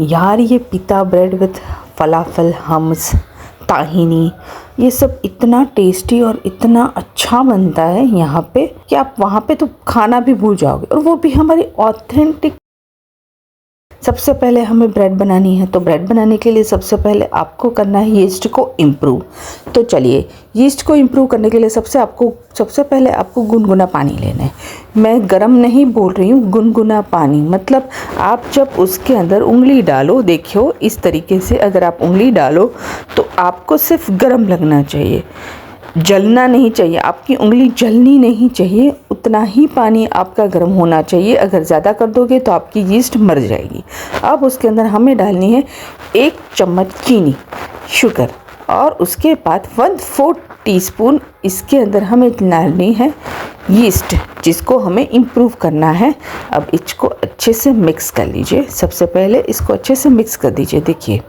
यार ये पिता ब्रेड विथ फलाफल, हम्स, ताहिनी, ये सब इतना टेस्टी और इतना अच्छा बनता है यहाँ पे कि आप वहाँ पे तो खाना भी भूल जाओगे, और वो भी हमारी ऑथेंटिक। सबसे पहले हमें ब्रेड बनानी है, तो ब्रेड बनाने के लिए सबसे पहले आपको करना है यीस्ट को इम्प्रूव। तो चलिए, यीस्ट को इम्प्रूव करने के लिए सबसे पहले आपको गुनगुना पानी लेना है। मैं गरम नहीं बोल रही हूँ, गुनगुना पानी, मतलब आप जब उसके अंदर उंगली डालो, देखियो इस तरीके से अगर आप उंगली डालो तो आपको सिर्फ गरम लगना चाहिए, जलना नहीं चाहिए, आपकी उंगली जलनी नहीं चाहिए, उतना ही पानी आपका गर्म होना चाहिए। अगर ज़्यादा कर दोगे तो आपकी यीस्ट मर जाएगी। अब उसके अंदर हमें डालनी है 1 चम्मच चीनी, शुगर, और उसके बाद 1/4 टीस्पून इसके अंदर हमें डालनी है यीस्ट, जिसको हमें इम्प्रूव करना है। अब इसको अच्छे से मिक्स कर लीजिए। सबसे पहले इसको अच्छे से मिक्स कर दीजिए। देखिए,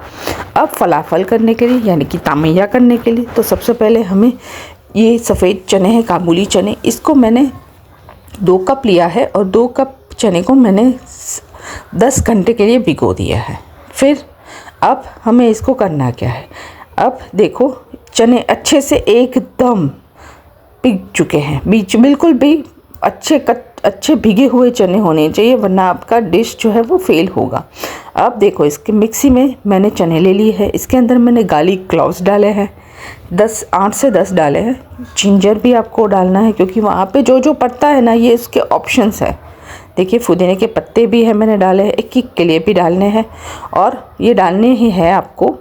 अब फलाफल करने के लिए यानी कि तामैया करने के लिए तो सबसे पहले हमें ये सफ़ेद चने हैं, काबुली चने, इसको मैंने 2 कप लिया है और 2 कप चने को मैंने 10 घंटे के लिए भिगो दिया है। फिर अब हमें इसको करना क्या है, अब देखो चने अच्छे से एकदम पिघ चुके हैं, बीच बिल्कुल भी अच्छे भीगे हुए चने होने चाहिए, वरना आपका डिश जो है वो फेल होगा। अब देखो, इसके मिक्सी में मैंने चने ले लिए हैं, इसके अंदर मैंने गार्लिक क्लॉव्स डाले हैं, 8 से 10 डाले हैं। जिंजर भी आपको डालना है, क्योंकि वहाँ पे जो जो पड़ता है ना, ये इसके ऑप्शंस है। देखिए, पुदीने के पत्ते भी हैं मैंने डाले हैं, एक किक के लिए भी डालने हैं, और ये डालने ही है आपको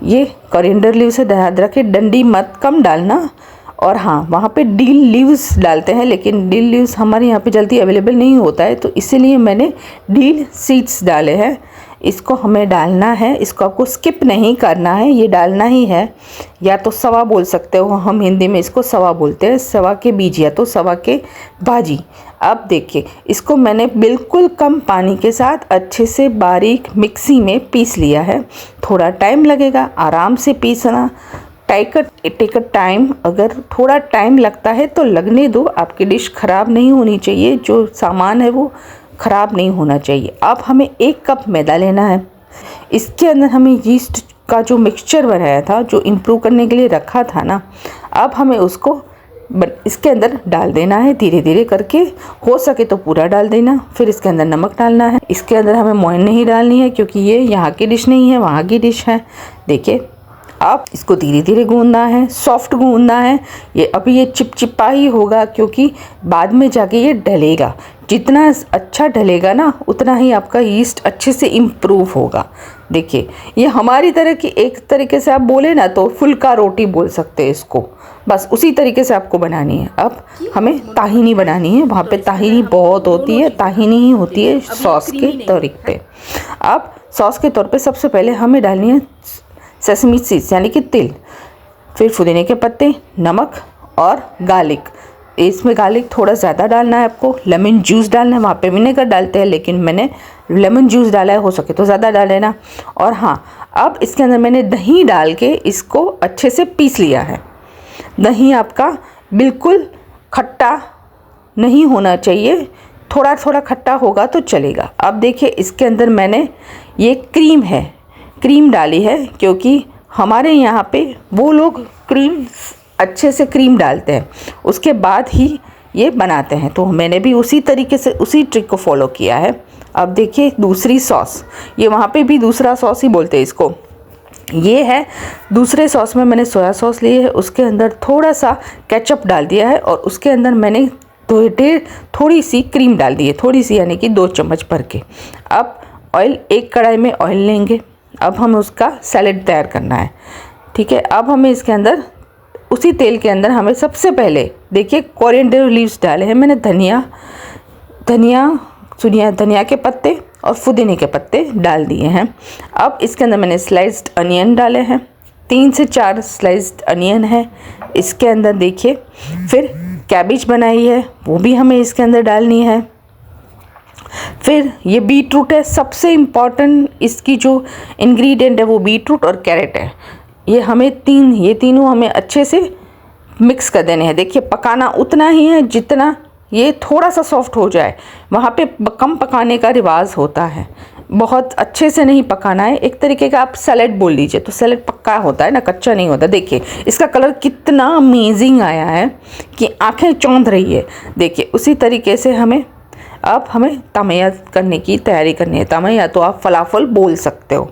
ये कोरिएंडर लीव्स है, ध्यान रखें डंडी मत कम डालना। और हाँ, वहाँ पे डील लीव्स डालते हैं, लेकिन डील लीव्स हमारे यहाँ पे जल्दी अवेलेबल नहीं होता है, तो इसीलिए मैंने डील सीड्स डाले हैं। इसको हमें डालना है, इसको आपको स्किप नहीं करना है, ये डालना ही है। या तो सवा बोल सकते हो, हम हिंदी में इसको सवा बोलते हैं, सवा के बीज या तो सवा के भाजी। अब देखिए, इसको मैंने बिल्कुल कम पानी के साथ अच्छे से बारीक मिक्सी में पीस लिया है। थोड़ा टाइम लगेगा, आराम से पीसना, टेक अ टाइम। अगर थोड़ा टाइम लगता है तो लगने दो, आपकी डिश ख़राब नहीं होनी चाहिए, जो सामान है वो ख़राब नहीं होना चाहिए। अब हमें 1 कप मैदा लेना है, इसके अंदर हमें यीस्ट का जो मिक्सचर बनाया था, जो इम्प्रूव करने के लिए रखा था ना, अब हमें उसको इसके अंदर डाल देना है, धीरे धीरे करके, हो सके तो पूरा डाल देना। फिर इसके अंदर नमक डालना है, इसके अंदर हमें मोइन नहीं डालनी है, क्योंकि ये यहाँ की डिश नहीं है, वहाँ की डिश है। देखिए, अब इसको धीरे धीरे गूंदना है, सॉफ्ट गूंदना है। ये अभी ये चिपचिपा ही होगा, क्योंकि बाद में जाके ये डलेगा। जितना अच्छा डलेगा ना, उतना ही आपका यीस्ट अच्छे से इम्प्रूव होगा। देखिए, ये हमारी तरह की, एक तरीके से आप बोले ना तो फुल्का रोटी बोल सकते हैं इसको, बस उसी तरीके से आपको बनानी है। अब हमें ताहिनी बनानी है, वहाँ पे ताहिनी बहुत होती है, ताहिनी ही होती है सॉस के तौर पे। अब सॉस के तौर पे सबसे पहले हमें डालनी है सेसमी सीड्स यानी कि तिल, फिर पुदीने के पत्ते, नमक और गार्लिक। इसमें गार्लिक थोड़ा ज़्यादा डालना है आपको। लेमन जूस डालना है, वहाँ पे विनेगर डालते हैं, लेकिन मैंने लेमन जूस डाला है, हो सके तो ज़्यादा डाल लेना। और हाँ, अब इसके अंदर मैंने दही डाल के इसको अच्छे से पीस लिया है। दही आपका बिल्कुल खट्टा नहीं होना चाहिए, थोड़ा थोड़ा खट्टा होगा तो चलेगा। अब देखिए, इसके अंदर मैंने ये क्रीम डाली है, क्योंकि हमारे यहाँ पे वो लोग अच्छे से क्रीम डालते हैं, उसके बाद ही ये बनाते हैं, तो मैंने भी उसी तरीके से उसी ट्रिक को फॉलो किया है। अब देखिए, दूसरी सॉस, ये वहाँ पे भी दूसरा सॉस ही बोलते हैं इसको, ये है दूसरे सॉस में मैंने सोया सॉस ली है, उसके अंदर थोड़ा सा केचप डाल दिया है, और उसके अंदर मैंने थोड़ी सी क्रीम डाल दी है, थोड़ी सी यानी कि 2 चम्मच भर के। अब ऑयल, एक कढ़ाई में ऑयल लेंगे, अब हमें उसका सैलेड तैयार करना है। ठीक है, अब हमें इसके अंदर उसी तेल के अंदर हमें सबसे पहले देखिए कोरिएंडर लीव्स डाले हैं मैंने, धनिया के पत्ते और पुदीने के पत्ते डाल दिए हैं। अब इसके अंदर मैंने स्लाइस्ड अनियन डाले हैं, 3 से 4 स्लाइस्ड अनियन है इसके अंदर। देखिए, फिर कैबेज बनाई है, वो भी हमें इसके अंदर डालनी है। फिर ये बीटरूट है, सबसे इम्पॉर्टेंट इसकी जो इंग्रेडिएंट है वो बीटरूट और कैरेट है। ये तीनों हमें अच्छे से मिक्स कर देने हैं। देखिए, पकाना उतना ही है जितना ये थोड़ा सा सॉफ्ट हो जाए, वहाँ पे कम पकाने का रिवाज होता है। बहुत अच्छे से नहीं पकाना है, एक तरीके का आप सैलेड बोल लीजिए, तो सैलेड पक्का होता है ना, कच्चा नहीं होता। देखिए इसका कलर कितना अमेजिंग आया है कि आंखें चौंध रही है। देखिए उसी तरीके से हमें तमैया करने की तैयारी करनी है। तमैया तो आप फलाफल बोल सकते हो,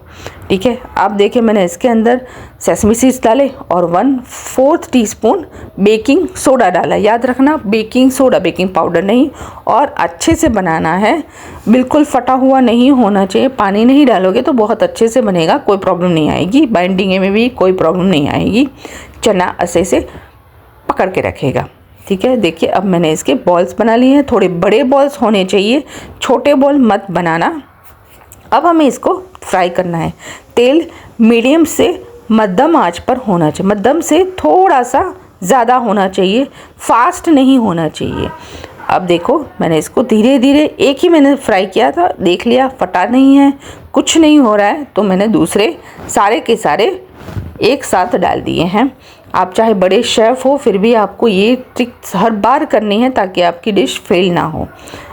ठीक है। आप देखिए मैंने इसके अंदर सेसमी सीड्स डाले और 1/4 टीस्पून बेकिंग सोडा डाला। याद रखना बेकिंग सोडा, बेकिंग पाउडर नहीं। और अच्छे से बनाना है, बिल्कुल फटा हुआ नहीं होना चाहिए। पानी नहीं डालोगे तो बहुत अच्छे से बनेगा, कोई प्रॉब्लम नहीं आएगी, बाइंडिंग में भी कोई प्रॉब्लम नहीं आएगी। चना अच्छे से पकड़ के रखेगा, ठीक है। देखिए अब मैंने इसके बॉल्स बना लिए हैं, थोड़े बड़े बॉल्स होने चाहिए, छोटे बॉल मत बनाना। अब हमें इसको फ्राई करना है। तेल मीडियम से मध्यम आंच पर होना चाहिए, मध्यम से थोड़ा सा ज़्यादा होना चाहिए, फास्ट नहीं होना चाहिए। अब देखो मैंने इसको धीरे धीरे, एक ही मैंने फ्राई किया था, देख लिया फटा नहीं है, कुछ नहीं हो रहा है, तो मैंने दूसरे सारे के सारे एक साथ डाल दिए हैं। आप चाहे बड़े शेफ़ हो फिर भी आपको ये ट्रिक हर बार करनी है ताकि आपकी डिश फेल ना हो।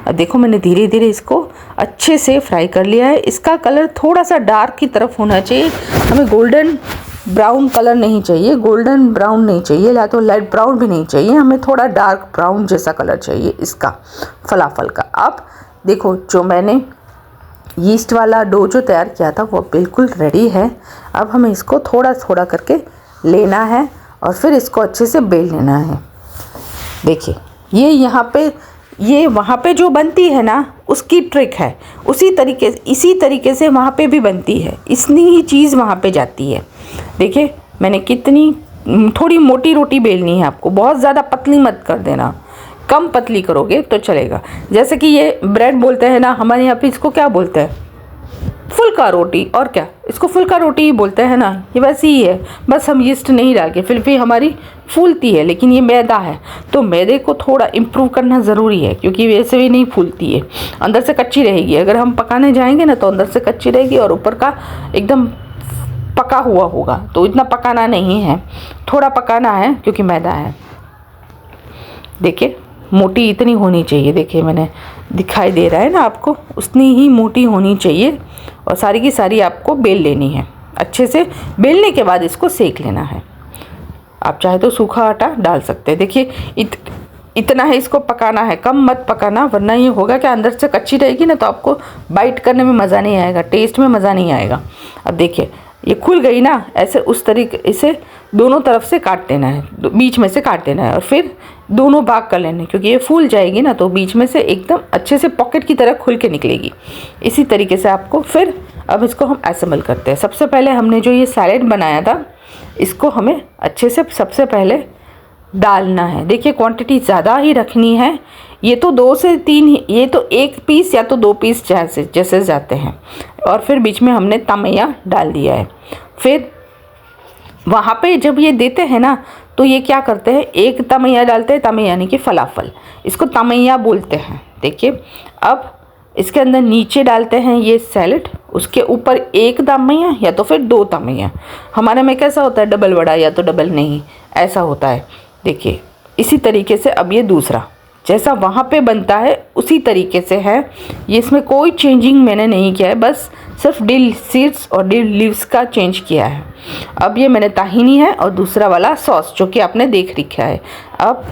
अब देखो मैंने धीरे धीरे इसको अच्छे से फ्राई कर लिया है। इसका कलर थोड़ा सा डार्क की तरफ होना चाहिए, हमें गोल्डन ब्राउन कलर नहीं चाहिए, गोल्डन ब्राउन नहीं चाहिए, या तो लाइट ब्राउन भी नहीं चाहिए, हमें थोड़ा डार्क ब्राउन जैसा कलर चाहिए इसका फलाफल का। अब देखो जो मैंने यीस्ट वाला डो जो तैयार किया था वो बिल्कुल रेडी है। अब हमें इसको थोड़ा थोड़ा करके लेना है और फिर इसको अच्छे से बेल लेना है। देखिए ये यहाँ पे, ये वहाँ पे जो बनती है ना उसकी ट्रिक है, इसी तरीके से वहाँ पे भी बनती है, इतनी ही चीज़ वहाँ पे जाती है। देखिए मैंने कितनी थोड़ी मोटी रोटी बेलनी है आपको, बहुत ज़्यादा पतली मत कर देना, कम पतली करोगे तो चलेगा। जैसे कि ये ब्रेड बोलते हैं ना, हमारे यहाँ पे इसको क्या बोलते हैं, फुल्का रोटी, और क्या इसको फुल्का रोटी ही बोलते हैं ना, ये वैसे ही है, बस हम यीस्ट नहीं डाल के फिर भी हमारी फूलती है। लेकिन ये मैदा है तो मैदे को थोड़ा इम्प्रूव करना ज़रूरी है, क्योंकि वैसे भी नहीं फूलती है, अंदर से कच्ची रहेगी। अगर हम पकाने जाएंगे ना तो अंदर से कच्ची रहेगी और ऊपर का एकदम पका हुआ होगा। तो इतना पकाना नहीं है, थोड़ा पकाना है क्योंकि मैदा है। देखिए मोटी इतनी होनी चाहिए, देखिए मैंने दिखाई दे रहा है ना आपको, उतनी ही मोटी होनी चाहिए और सारी की सारी आपको बेल लेनी है। अच्छे से बेलने के बाद इसको सेक लेना है। आप चाहे तो सूखा आटा डाल सकते हैं। देखिए इतना है, इसको पकाना है, कम मत पकाना, वरना ये होगा कि अंदर से कच्ची रहेगी ना तो आपको बाइट करने में मज़ा नहीं आएगा, टेस्ट में मज़ा नहीं आएगा। अब देखिए ये खुल गई ना, ऐसे उस तरीके इसे दोनों तरफ से काट देना है, बीच में से काट देना है और फिर दोनों भाग कर लेने, क्योंकि ये फूल जाएगी ना तो बीच में से एकदम अच्छे से पॉकेट की तरह खुल के निकलेगी। इसी तरीके से आपको फिर अब इसको हम असेंबल करते हैं। सबसे पहले हमने जो ये सैलेड बनाया था इसको हमें अच्छे से सबसे पहले डालना है। देखिए क्वांटिटी ज़्यादा ही रखनी है, ये तो 2 से 3, ये तो 1 पीस या तो 2 पीस जैसे जाते हैं। और फिर बीच में हमने तमैया डाल दिया है। फिर वहाँ पे जब ये देते हैं ना तो ये क्या करते हैं, एक तमैया डालते हैं, तमैया यानी कि फलाफल, इसको तमैया बोलते हैं। देखिए अब इसके अंदर नीचे डालते हैं ये सैलेड, उसके ऊपर एक तमैया या तो फिर 2 तमैया। हमारे में कैसा होता है, डबल बड़ा या तो डबल नहीं, ऐसा होता है। देखिए इसी तरीके से अब ये दूसरा जैसा वहाँ पे बनता है उसी तरीके से है, ये इसमें कोई चेंजिंग मैंने नहीं किया है, बस सिर्फ डिल सीड्स और डिल लीव्स का चेंज किया है। अब ये मैंने ताहिनी है और दूसरा वाला सॉस जो कि आपने देख रखा है। अब